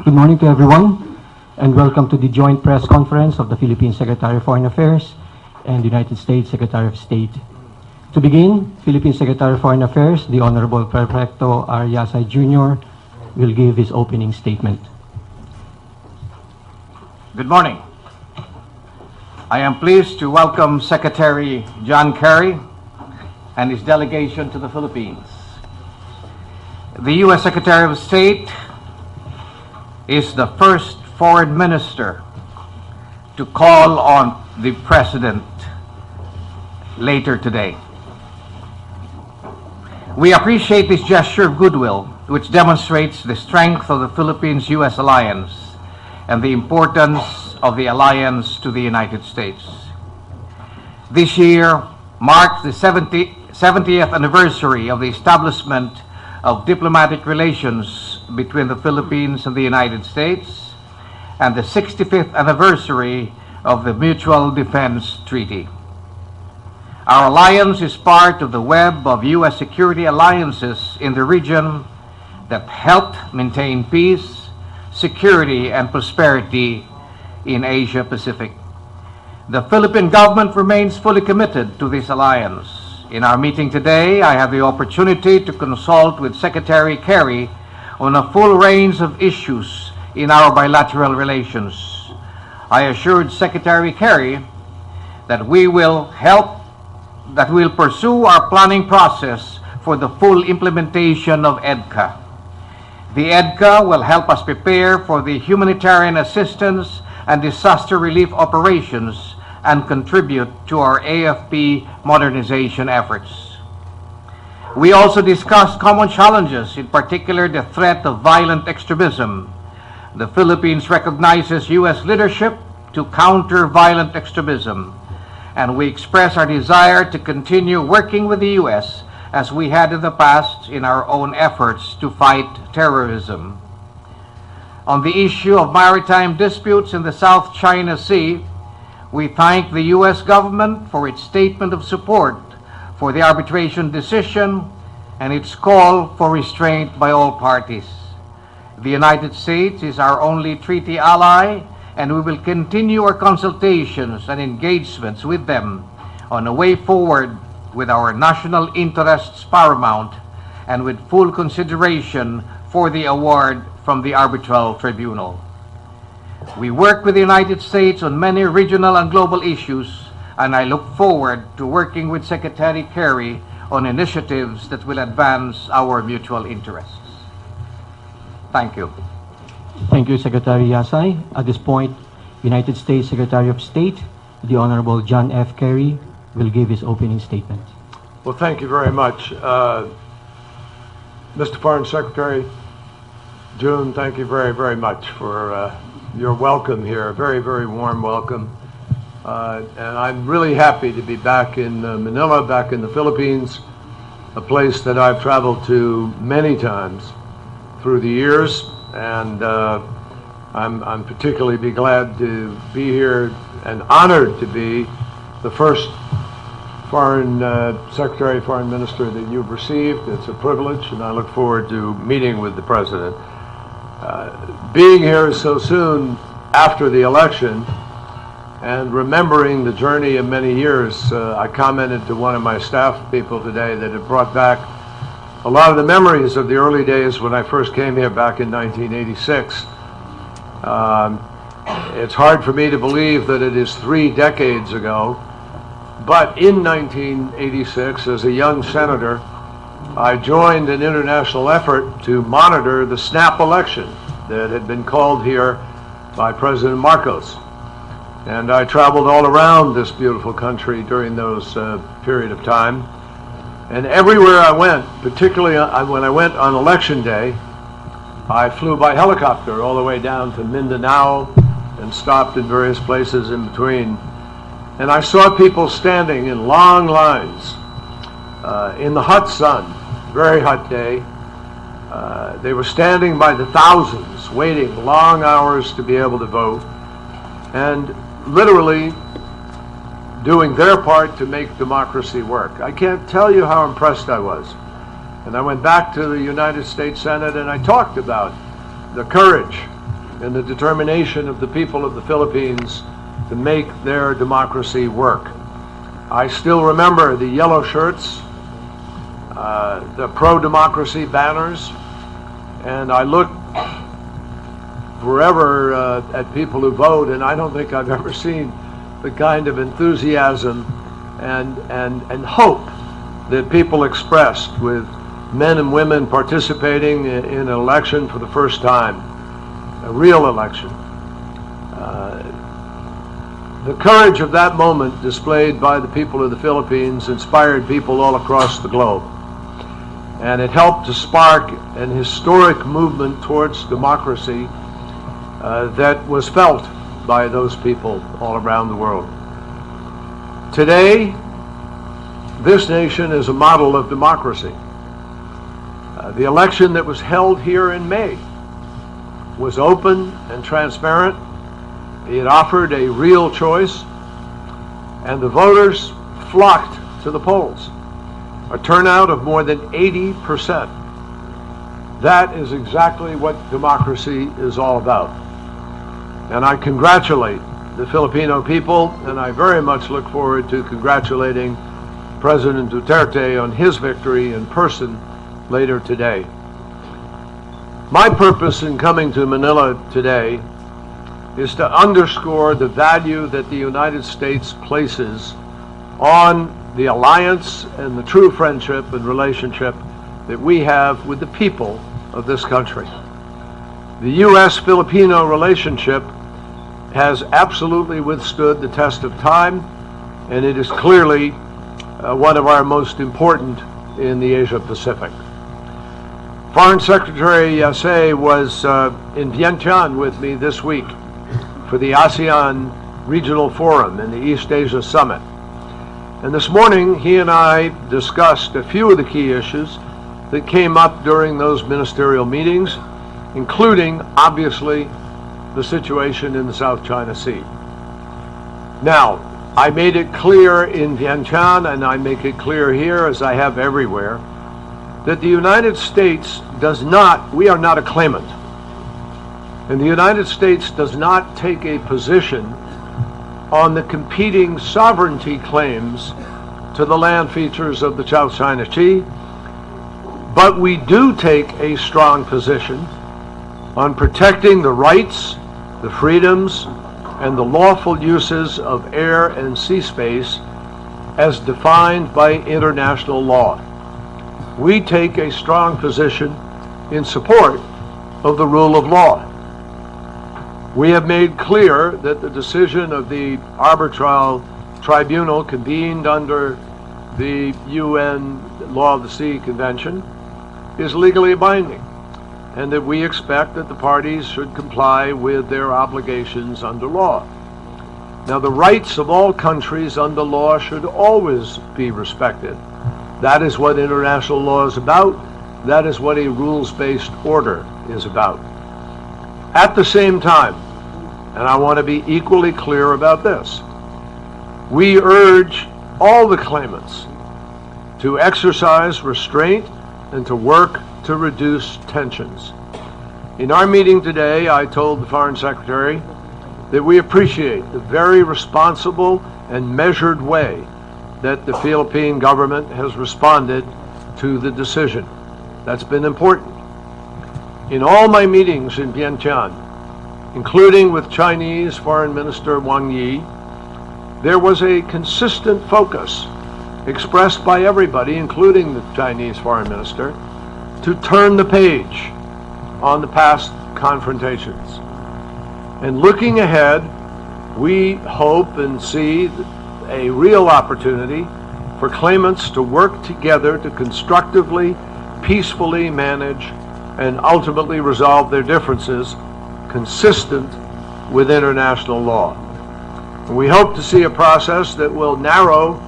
Good morning to everyone, and welcome to the joint press conference of the Philippine Secretary of Foreign Affairs and the United States Secretary of State. To begin, Philippine Secretary of Foreign Affairs, the Honorable Prefecto R. Yasay Jr. will give his opening statement. Good morning. I am pleased to welcome Secretary John Kerry and his delegation to the Philippines. The U.S. Secretary of State is the first foreign minister to call on the President later today. We appreciate this gesture of goodwill, which demonstrates the strength of the Philippines-U.S. alliance and the importance of the alliance to the United States. This year marks the 70th anniversary of the establishment of diplomatic relations between the Philippines and the United States, and the 65th anniversary of the Mutual Defense Treaty. Our alliance is part of the web of U.S. security alliances in the region that helped maintain peace, security, and prosperity in Asia Pacific. The Philippine government remains fully committed to this alliance. In our meeting today, I have the opportunity to consult with Secretary Kerry on a full range of issues in our bilateral relations. I assured Secretary Kerry that we'll pursue our planning process for the full implementation of EDCA. The EDCA will help us prepare for the humanitarian assistance and disaster relief operations and contribute to our AFP modernization efforts. We also discussed common challenges, in particular the threat of violent extremism. The Philippines recognizes U.S. leadership to counter violent extremism, and we express our desire to continue working with the U.S. as we had in the past in our own efforts to fight terrorism. On the issue of maritime disputes in the South China Sea, we thank the U.S. government for its statement of support for the arbitration decision and its call for restraint by all parties. The United States is our only treaty ally, and we will continue our consultations and engagements with them on a way forward with our national interests paramount and with full consideration for the award from the arbitral tribunal. We work with the United States on many regional and global issues, and I look forward to working with Secretary Kerry on initiatives that will advance our mutual interests. Thank you. Thank you, Secretary Yasay. At this point, United States Secretary of State, the Honorable John F. Kerry, will give his opening statement. Well, thank you very much. Mr. Foreign Secretary, June, thank you very, very much for your welcome here. A very, very warm welcome. And I'm really happy to be back in Manila, back in the Philippines, a place that I've traveled to many times through the years. And I'm particularly glad to be here and honored to be the first Foreign Secretary, Foreign Minister that you've received. It's a privilege, and I look forward to meeting with the President. Being here so soon after the election and remembering the journey of many years, I commented to one of my staff people today that it brought back a lot of the memories of the early days when I first came here back in 1986. It's hard for me to believe that it is 3 decades ago, but in 1986, as a young senator, I joined an international effort to monitor the snap election that had been called here by President Marcos. And I traveled all around this beautiful country during those period of time. And everywhere I went, particularly when I went on election day, I flew by helicopter all the way down to Mindanao and stopped in various places in between. And I saw people standing in long lines in the hot sun, very hot day. They were standing by the thousands, waiting long hours to be able to vote, and literally doing their part to make democracy work. I can't tell you how impressed I was. And I went back to the United States Senate and I talked about the courage and the determination of the people of the Philippines to make their democracy work. I still remember the yellow shirts, the pro-democracy banners, and I look forever at people who vote, and I don't think I've ever seen the kind of enthusiasm and hope that people expressed with men and women participating in an election for the first time, a real election. The courage of that moment displayed by the people of the Philippines inspired people all across the globe. And it helped to spark an historic movement towards democracy that was felt by those people all around the world. Today, this nation is a model of democracy. The election that was held here in May was open and transparent. It offered a real choice, and the voters flocked to the polls. A turnout of more than 80%. That is exactly what democracy is all about. And I congratulate the Filipino people, and I very much look forward to congratulating President Duterte on his victory in person later today. My purpose in coming to Manila today is to underscore the value that the United States places on the alliance and the true friendship and relationship that we have with the people of this country. The U.S.-Filipino relationship has absolutely withstood the test of time, and it is clearly one of our most important in the Asia-Pacific. Foreign Secretary Yasay was in Vientiane with me this week for the ASEAN Regional Forum and the East Asia Summit. And this morning, he and I discussed a few of the key issues that came up during those ministerial meetings, including, obviously, the situation in the South China Sea. Now, I made it clear in Vientiane, and I make it clear here, as I have everywhere, that the United States we are not a claimant. And the United States does not take a position on the competing sovereignty claims to the land features of the South China Sea, but we do take a strong position on protecting the rights, the freedoms, and the lawful uses of air and sea space as defined by international law. We take a strong position in support of the rule of law. We have made clear that the decision of the arbitral tribunal convened under the UN Law of the Sea Convention is legally binding, and that we expect that the parties should comply with their obligations under law. Now, the rights of all countries under law should always be respected. That is what international law is about. That is what a rules-based order is about. At the same time, and I want to be equally clear about this, we urge all the claimants to exercise restraint and to work to reduce tensions. In our meeting today, I told the Foreign Secretary that we appreciate the very responsible and measured way that the Philippine government has responded to the decision. That's been important. In all my meetings in Vientiane, including with Chinese Foreign Minister Wang Yi, there was a consistent focus expressed by everybody, including the Chinese Foreign Minister, to turn the page on the past confrontations. And looking ahead, we hope and see a real opportunity for claimants to work together to constructively, peacefully manage and ultimately resolve their differences consistent with international law. And we hope to see a process that will narrow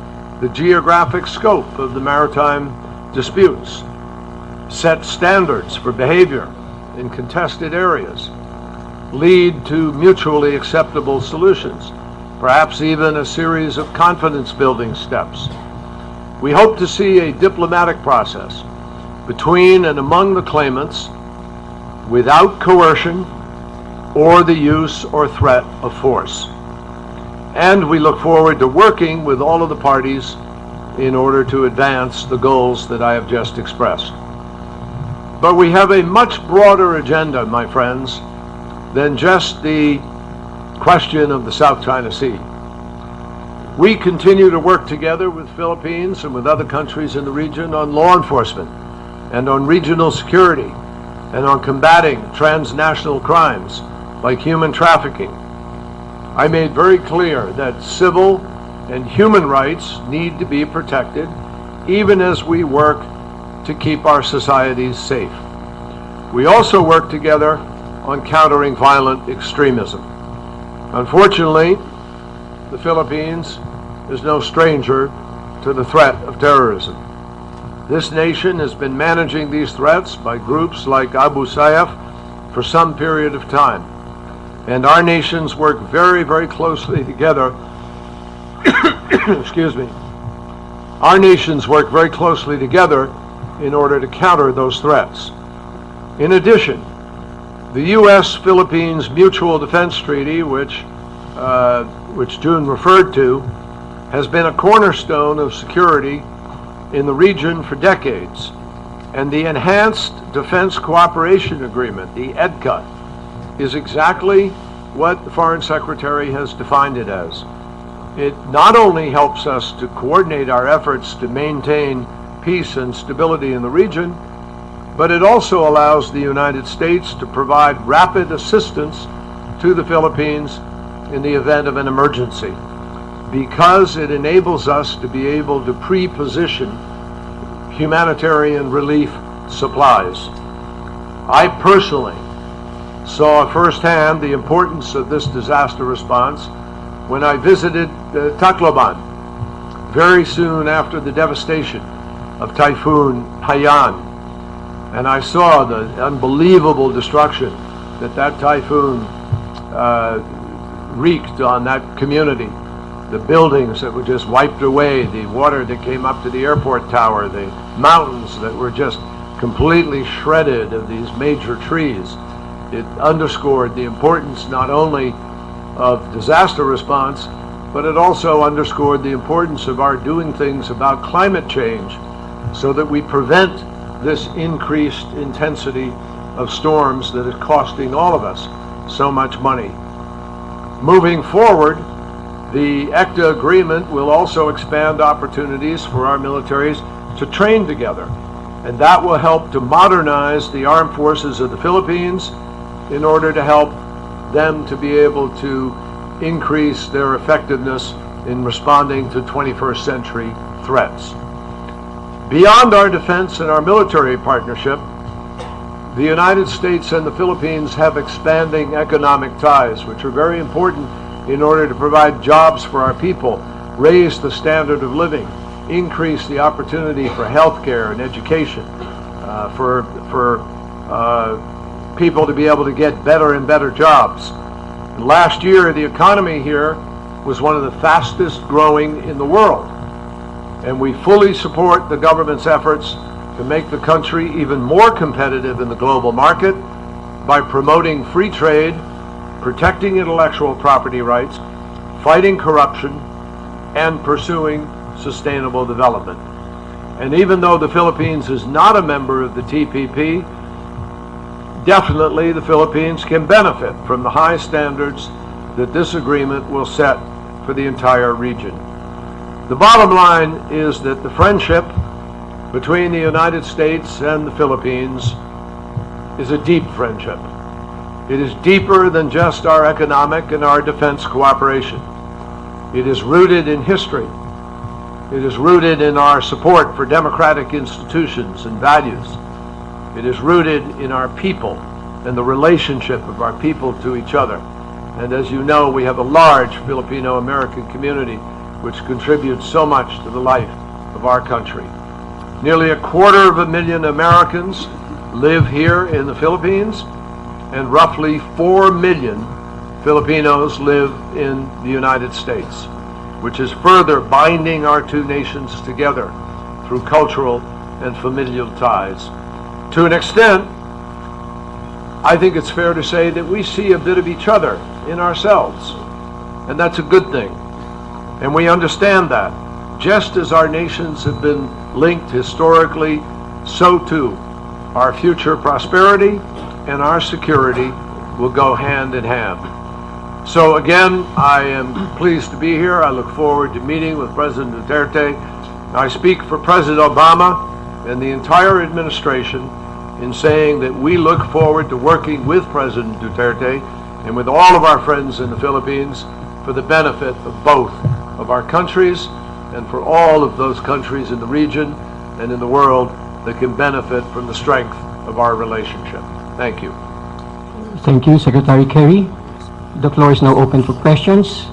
the geographic scope of the maritime disputes, set standards for behavior in contested areas, lead to mutually acceptable solutions, perhaps even a series of confidence-building steps. We hope to see a diplomatic process between and among the claimants without coercion or the use or threat of force. And we look forward to working with all of the parties in order to advance the goals that I have just expressed. But we have a much broader agenda, my friends, than just the question of the South China Sea. We continue to work together with Philippines and with other countries in the region on law enforcement and on regional security and on combating transnational crimes like human trafficking. I made very clear that civil and human rights need to be protected even as we work to keep our societies safe. We also work together on countering violent extremism. Unfortunately, the Philippines is no stranger to the threat of terrorism. This nation has been managing these threats by groups like Abu Sayyaf for some period of time. And our nations work very, very closely together. Excuse me. Our nations work very closely together in order to counter those threats. In addition, the U.S.-Philippines Mutual Defense Treaty, which June referred to, has been a cornerstone of security in the region for decades. And the Enhanced Defense Cooperation Agreement, the EDCA, is exactly what the Foreign Secretary has defined it as. It not only helps us to coordinate our efforts to maintain peace and stability in the region, but it also allows the United States to provide rapid assistance to the Philippines in the event of an emergency, because it enables us to be able to pre-position humanitarian relief supplies. I personally saw firsthand the importance of this disaster response when I visited Tacloban very soon after the devastation of Typhoon Haiyan. And I saw the unbelievable destruction that typhoon wreaked on that community. The buildings that were just wiped away, the water that came up to the airport tower, the mountains that were just completely shredded of these major trees. It underscored the importance not only of disaster response, but it also underscored the importance of our doing things about climate change so that we prevent this increased intensity of storms that is costing all of us so much money. Moving forward, the ECTA agreement will also expand opportunities for our militaries to train together, and that will help to modernize the armed forces of the Philippines in order to help them to be able to increase their effectiveness in responding to 21st century threats. Beyond our defense and our military partnership, the United States and the Philippines have expanding economic ties, which are very important in order to provide jobs for our people, raise the standard of living, increase the opportunity for health care and education, for people to be able to get better and better jobs. And last year, the economy here was one of the fastest growing in the world. And we fully support the government's efforts to make the country even more competitive in the global market by promoting free trade, protecting intellectual property rights, fighting corruption, and pursuing sustainable development. And even though the Philippines is not a member of the TPP, definitely the Philippines can benefit from the high standards that this agreement will set for the entire region. The bottom line is that the friendship between the United States and the Philippines is a deep friendship. It is deeper than just our economic and our defense cooperation. It is rooted in history. It is rooted in our support for democratic institutions and values. It is rooted in our people and the relationship of our people to each other. And as you know, we have a large Filipino-American community which contributes so much to the life of our country. Nearly 250,000 Americans live here in the Philippines, and roughly 4 million Filipinos live in the United States, which is further binding our two nations together through cultural and familial ties. To an extent, I think it's fair to say that we see a bit of each other in ourselves, and that's a good thing. And we understand that. Just as our nations have been linked historically, so too our future prosperity and our security will go hand in hand. So again, I am pleased to be here. I look forward to meeting with President Duterte. I speak for President Obama and the entire administration in saying that we look forward to working with President Duterte and with all of our friends in the Philippines for the benefit of both of our countries and for all of those countries in the region and in the world that can benefit from the strength of our relationship. Thank you. Thank you, Secretary Kerry. The floor is now open for questions.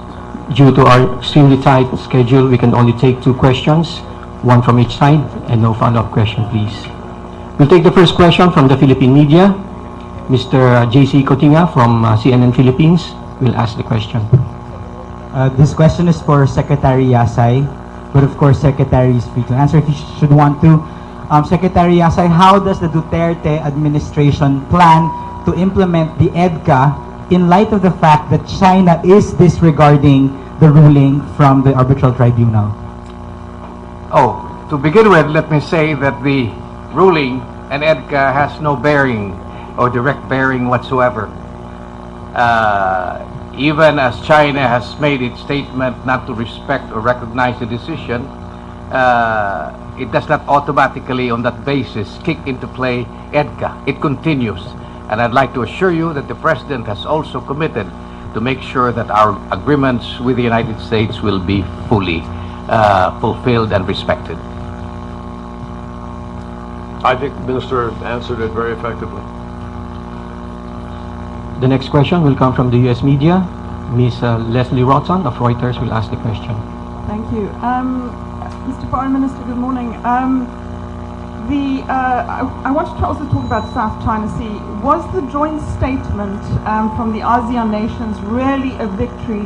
Due to our extremely tight schedule, we can only take 2 questions, one from each side, and no follow-up question, please. We'll take the first question from the Philippine media. Mr. JC Cotinga from CNN Philippines will ask the question. This question is for Secretary Yasay, but of course Secretary is free to answer if you should want to. Secretary Yasay, how does the Duterte administration plan to implement the EDCA in light of the fact that China is disregarding the ruling from the arbitral tribunal? Oh, to begin with, let me say that the ruling and EDCA has no bearing or direct bearing whatsoever. Even as China has made its statement not to respect or recognize the decision, it does not automatically on that basis kick into play EDCA. It continues. And I'd like to assure you that the President has also committed to make sure that our agreements with the United States will be fully fulfilled and respected. I think the Minister answered it very effectively. The next question will come from the U.S. media. Ms. Leslie Roton of Reuters will ask the question. Thank you. Mr. Foreign Minister, good morning. I wanted to also talk about South China Sea. Was the joint statement from the ASEAN nations really a victory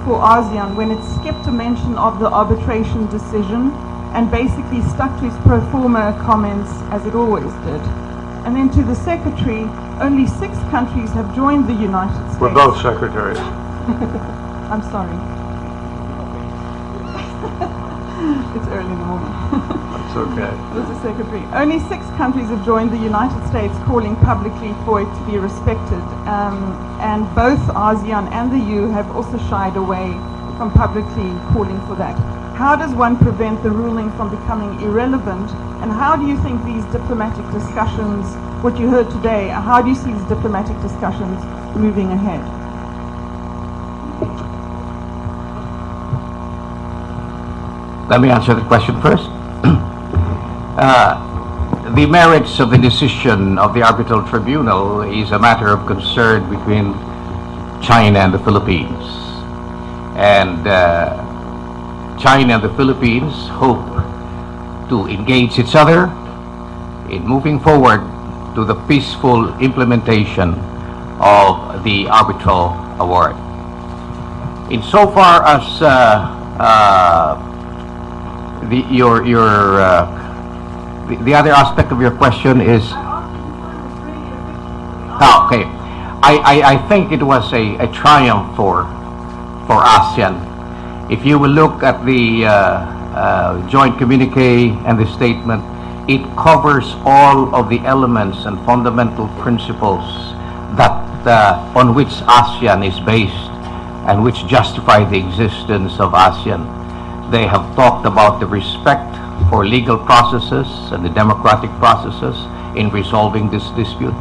for ASEAN when it skipped a mention of the arbitration decision and basically stuck to its pro forma comments as it always did? And then to the Secretary, only 6 countries have joined the United States. We're both secretaries. I'm sorry. It's early in the morning. That's okay. Mr. Secretary, only 6 countries have joined the United States calling publicly for it to be respected. And both ASEAN and the EU have also shied away from publicly calling for that. How does one prevent the ruling from becoming irrelevant? And how do you think these diplomatic discussions, what you heard today, how do you see these diplomatic discussions moving ahead? Let me answer the question first. The merits of the decision of the arbitral tribunal is a matter of concern between China and the Philippines. And China and the Philippines hope to engage each other in moving forward to the peaceful implementation of the arbitral award. Insofar as the other aspect of your question is, okay, I think it was a triumph for ASEAN. If you will look at the joint communique and the statement, it covers all of the elements and fundamental principles that on which ASEAN is based and which justify the existence of ASEAN. They have talked about the respect for legal processes and the democratic processes in resolving this dispute.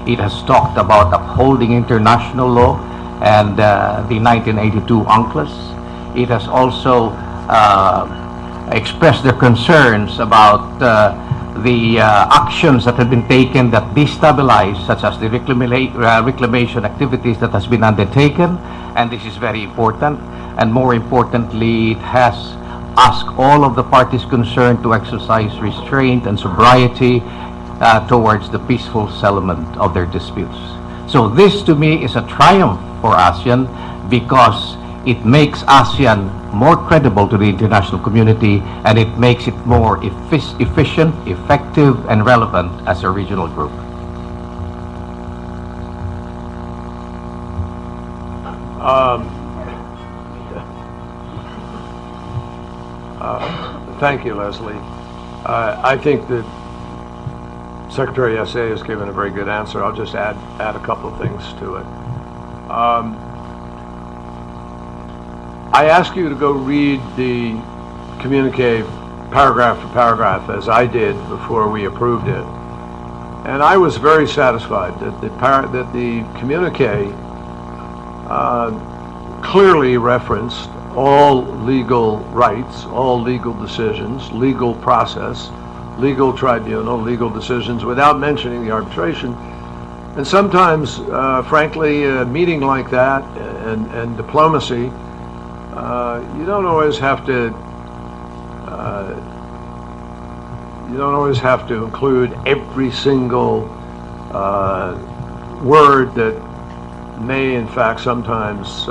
It has talked about upholding international law and the 1982 UNCLOS. It has also expressed their concerns about the actions that have been taken that destabilize, such as the reclamation activities that has been undertaken, and this is very important. And more importantly, it has asked all of the parties concerned to exercise restraint and sobriety towards the peaceful settlement of their disputes. So this to me is a triumph for ASEAN because it makes ASEAN more credible to the international community, and it makes it more efficient, effective, and relevant as a regional group. Thank you, Leslie. I think that Secretary Yasay has given a very good answer. I'll just add a couple of things to it. I ask you to go read the communique paragraph for paragraph, as I did before we approved it. And I was very satisfied that the communique clearly referenced all legal rights, all legal decisions, legal process, legal tribunal, legal decisions, without mentioning the arbitration. And sometimes, frankly, a meeting like that and diplomacy, you don't always have to include every single word that may, in fact, sometimes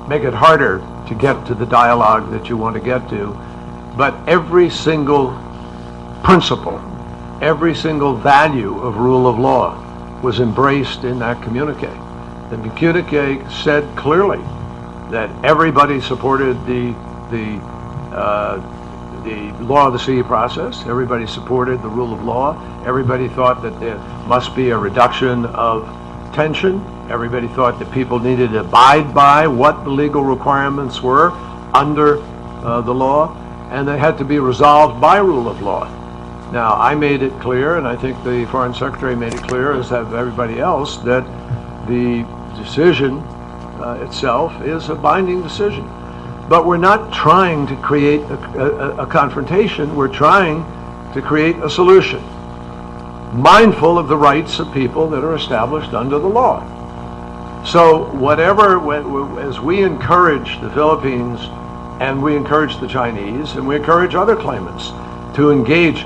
make it harder to get to the dialogue that you want to get to. But every single principle, every single value of rule of law was embraced in that communique. The communique said clearly that everybody supported the law of the sea process. Everybody supported the rule of law. Everybody thought that there must be a reduction of tension. Everybody thought that people needed to abide by what the legal requirements were under the law, and they had to be resolved by rule of law. Now, I made it clear, and I think the Foreign Secretary made it clear, as have everybody else, that the decision itself is a binding decision. But we're not trying to create a confrontation. We're trying to create a solution, mindful of the rights of people that are established under the law. So as we encourage the Philippines, and we encourage the Chinese, and we encourage other claimants to engage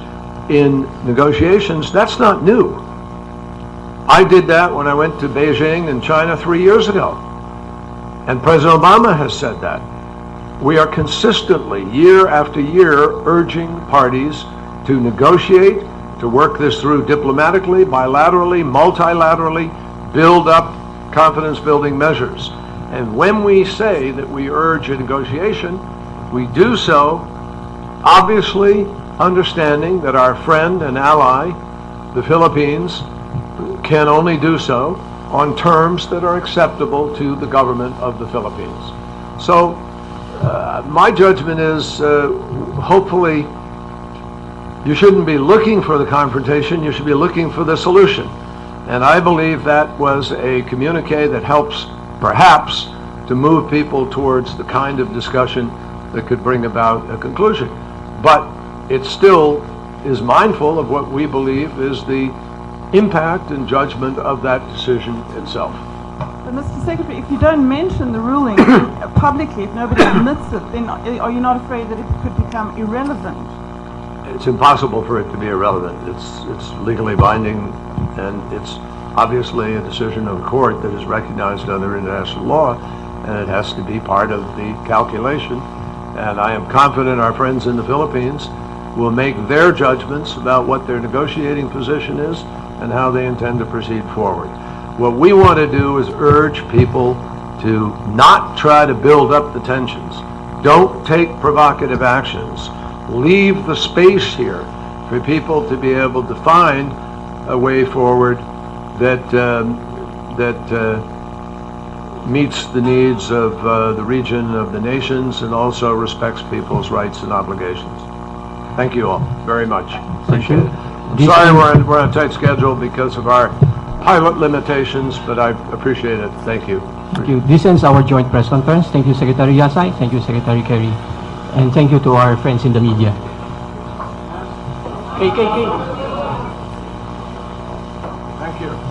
in negotiations, that's not new. I did that when I went to Beijing in China 3 years ago. And President Obama has said that. We are consistently, year after year, urging parties to negotiate, to work this through diplomatically, bilaterally, multilaterally, build up confidence-building measures. And when we say that we urge a negotiation, we do so obviously understanding that our friend and ally, the Philippines, can only do so on terms that are acceptable to the government of the Philippines. So my judgment is hopefully you shouldn't be looking for the confrontation, you should be looking for the solution. And I believe that was a communique that helps perhaps to move people towards the kind of discussion that could bring about a conclusion. But it still is mindful of what we believe is the impact and judgment of that decision itself. But Mr. Secretary, if you don't mention the ruling publicly, if nobody admits it, then are you not afraid that it could become irrelevant? It's impossible for it to be irrelevant. It's legally binding, and it's obviously a decision of a court that is recognized under international law, and it has to be part of the calculation. And I am confident our friends in the Philippines will make their judgments about what their negotiating position is and how they intend to proceed forward. What we want to do is urge people to not try to build up the tensions. Don't take provocative actions. Leave the space here for people to be able to find a way forward that meets the needs of the region, of the nations, and also respects people's rights and obligations. Thank you all very much. Appreciate it. I'm sorry we're on a tight schedule because of our pilot limitations, but I appreciate it. Thank you. Thank you. This ends our joint press conference. Thank you, Secretary Yasay. Thank you, Secretary Kerry. And thank you to our friends in the media. Thank you.